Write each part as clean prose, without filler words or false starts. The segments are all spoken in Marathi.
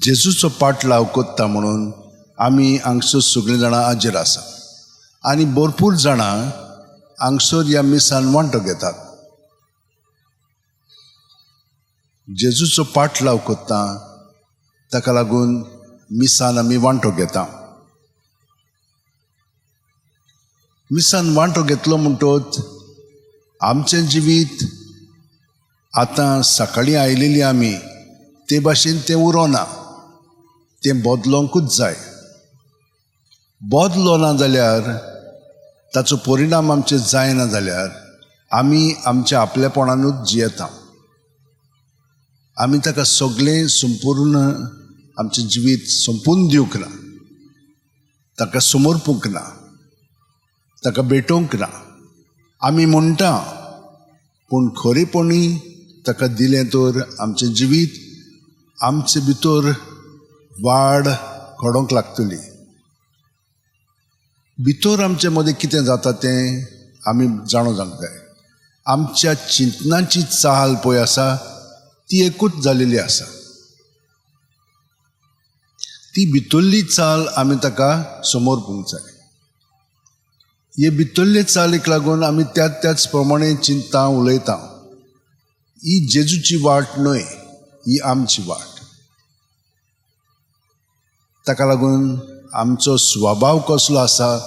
जेजूचो पाट लाव कोत्ता म्हणून आमी हांगसर सगळीं जाणां हाजीर आसा आनी भरपूर जाणां हांगसर ह्या मिसान वांटो घेतात. जेजूचो पाट लाव कोत्ता ताका लागून मिसान आमी वांटो घेता. मिसान वांटो घेतलो म्हणटोच आमचें जिवीत आतां सकाळीं आयलेली आमी ते भाशेन तें उरोना, तें बदलोंकूच जाय. बदलो ना जाल्यार ताचो परिणाम आमचे जायना जाल्यार आमी आमच्या आपलेपणानूच जियेता. आमी ताका सगळें संपूर्ण आमचें जिवीत संपून दिवंक ना, ताका समर्पूंक ना, ताका भेटोवंक ना. आमी म्हणटा पूण खरेपणी ताका दिलें तर आमचें जिवीत आमचे भितर वाड घडोवंक लागतली. भितर आमचे मदें कितें जाता तें आमी जाणो जावंक जाय. आमच्या चिंतनाची चाल पळय आसा ती एकूच जालेली आसा. ती भितरली चाल आमी ताका समोरपूंक जाय. हे भितरले चालीक लागून आमी त्याच प्रमाणे चिंतता उलयता. ही जेजूची वाट न्हय, ही आमची वाट. ताका लागून आमचो स्वभाव कसलो आसा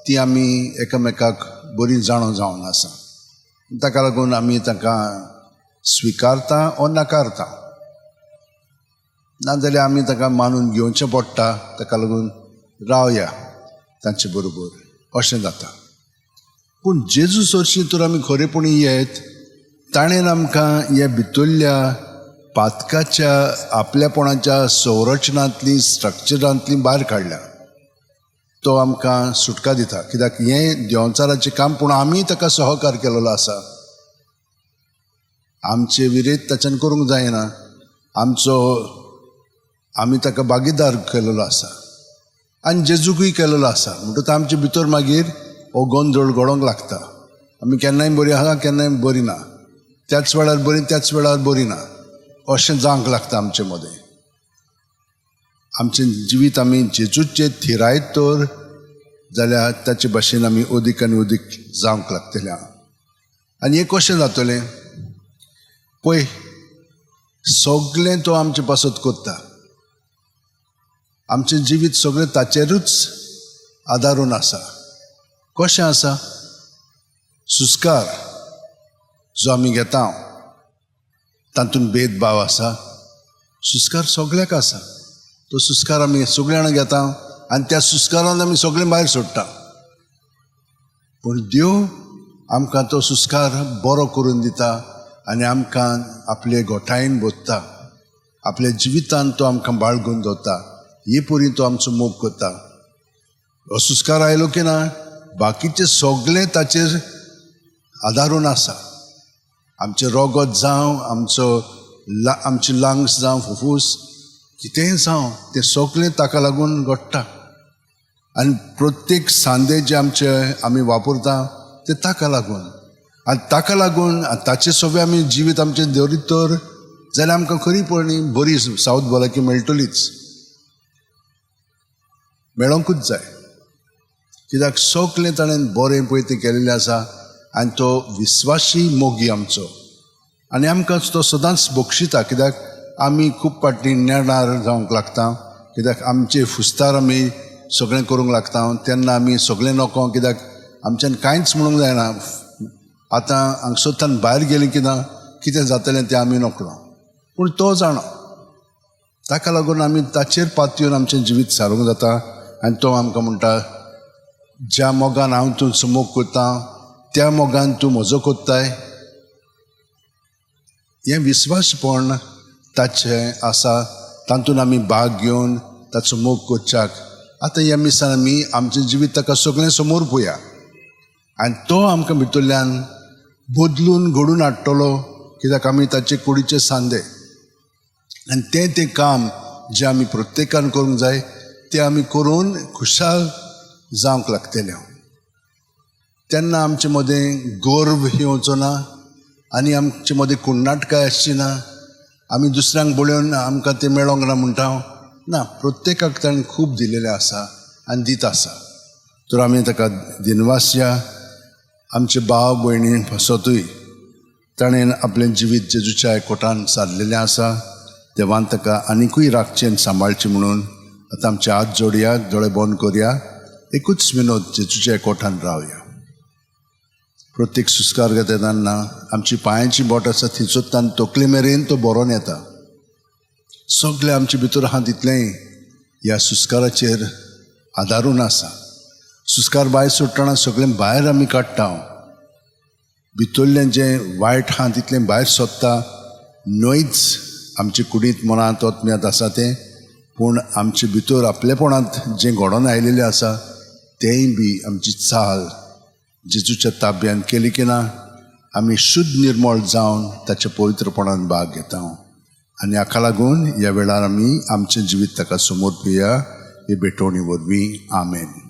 ती आमी एकामेकाक बरी जाणो जावन आसा. ताका लागून आमी ताका स्विकारता ओ नाकारता, नाजाल्यार आमी ताका मानून घेवचें पडटा. ताका लागून रावया तांचे बरोबर अशें जाता. पूण जेजू सरशी तर आमी खरेपणी येत, ताणें आमकां ह्या भितरल्या पातकाच्या आपल्यापणाच्या संरचनांतली स्ट्रक्चरांतली भायर काडल्या. तो आमकां सुटका दिता, कित्याक हें देंवचाराचें काम. पूण आमी ताका सहकार केलेलो आसा. आमचे विरेत ताच्यान करूंक जायना. आमी ताका भागीदार केलेलो आसा आनी जेजूकूय केलेलो आसा. म्हणटच आमचे भितर मागीर हो गोंदळ घडोवंक लागता. आमी केन्नाय बरी आहा, केन्नाय बरी ना, त्याच वेळार बरी त्याच वेळार बरी ना, अशें जावंक लागता आमचे मदें. आमचें जिवीत आमी जेजूचेर थिरायत तर जाल्यार ताचे भाशेन आमी अदीक आनी अदीक जावंक लागतलें. आनी हें कशें जातलें पळय, सगळें तो आमचे पासत कोत्ता. आमचें जिवीत सगळें ताचेरूच आदारून आसा. कशें आसा? सुस्कार जो आमी घेता तातूंत भेदभाव आसा. सुस्कार सगळ्याक आसा. तो सुस्कार आमी सगळीं जाणां घेता आनी त्या सुस्कारान आमी सगळें भायर सोडटा. पूण देव आमकां तो सुस्कार बरो करून दिता आनी आमकां आपले गोठायेन बोसता. आपल्या जिवितान तो आमकां बाळगून दवरता. हे परी तो आमचो मोग करता. हो सुस्कार आयलो की ना, बाकीचें सगळें ताचेर आदारून आसा. आमचें रगत जावं, आमची लंग्स जावं, फुफ्फुस, कितेंय जावं, तें सगळें ताका लागून घडटा. आनी प्रत्येक सांदे जे आमचे आमी वापरता ते ताका लागून. आनी ताका लागून ताचे सगळें आमी जिवीत आमचें दवरीत तर जाल्यार आमकां खरीपणी बरी सावध भलायकी मेळटलीच, मेळोंकूच जाय. कित्याक सगळें ताणें बरें पळय तें केलेलें आसा आनी तो विस्वासी मोगी आमचो. आनी आमकां तो सदांच बक्षिता. कित्याक आमी खूब पाटी नेणार जावंक लागता. कित्याक आमचे फुस्तार आमी सगळें करूंक लागता. तेन्ना आमी सगळें नको, कित्याक आमच्यान कांयच म्हणूंक जायना. आतां हांगसरच्यान भायर गेलीं की ना, कितें जातलें तें आमी नकळो, पूण तो जाणो. ताका लागून आमी ताचेर पातयेवन आमचें जिवीत सारूंक जाता. आनी तो आमकां म्हणटा, ज्या मोगान हांव तुजो मोग करता त्या मोगान तूं म्हजो कोत्ताय. हें विस्वासपण ताचें आसा. तातूंत आमी भाग घेवन ताचो मोग करच्याक आतां ह्या मिसान आमी आमचें जिवीत ताका सगळें समोर पळोवया. आनी तो आमकां भितरल्यान बदलून घडून हाडटलो. कित्याक आमी ताचे कुडीचे सांदे. आनी तें काम जें आमी प्रत्येकान करूंक जाय तें आमी करून खुशाल जावंक लागतलें. तेन्ना आमचे मदें गर्व येवचो ना आनी आमचे मदें कुण्णाटकाय आसची ना. आमी दुसऱ्यांक बळोवन आमकां तें मेळोंक ना म्हणटा ना, प्रत्येकाक ताणें खूब दिलेलें आसा आनी दीत आसा. तर आमी ताका दिनवास या. आमचे भाव भयणी फसोतूय ताणें आपलें जिवीत जेजूच्या एकवटान सारलेलें आसा. देवान ताका आनिकूय राखचें आनी सांबाळचें म्हणून आतां आमचे हात जोडया, दोळे बंद करया, एकूच विनोद जेजूच्या एकवटान रावया. प्रत्येक सुस्कार घेता तेन्ना आमची पांयांची बोट आसा थिंचोत्तान तकले मेरेन तो बरोवन येता. सगळें आमचे भितर आहा तितलेंय ह्या सुस्काराचेर आदारून आसा. सुस्कार भायर सोडटना सगळें भायर आमी काडटा. भितरलें जें वायट आहा तितलें भायर सोदता. न्हयच आमचे कुडींत मनांत ओतम्यांत आसा तें, पूण आमचे भितर आपलेपणांत जें घडोवन आयिल्लें आसा तेंय बी आमची चाल जेजूच्या ताब्यान केली की ना आमी शुद्ध निर्मळ जावन ताच्या पवित्रपणान भाग घेता. आनी हाका लागून ह्या वेळार आमी आमचें जिवीत ताका समर्पिया हे भेटवणी वरवीं. आमेन.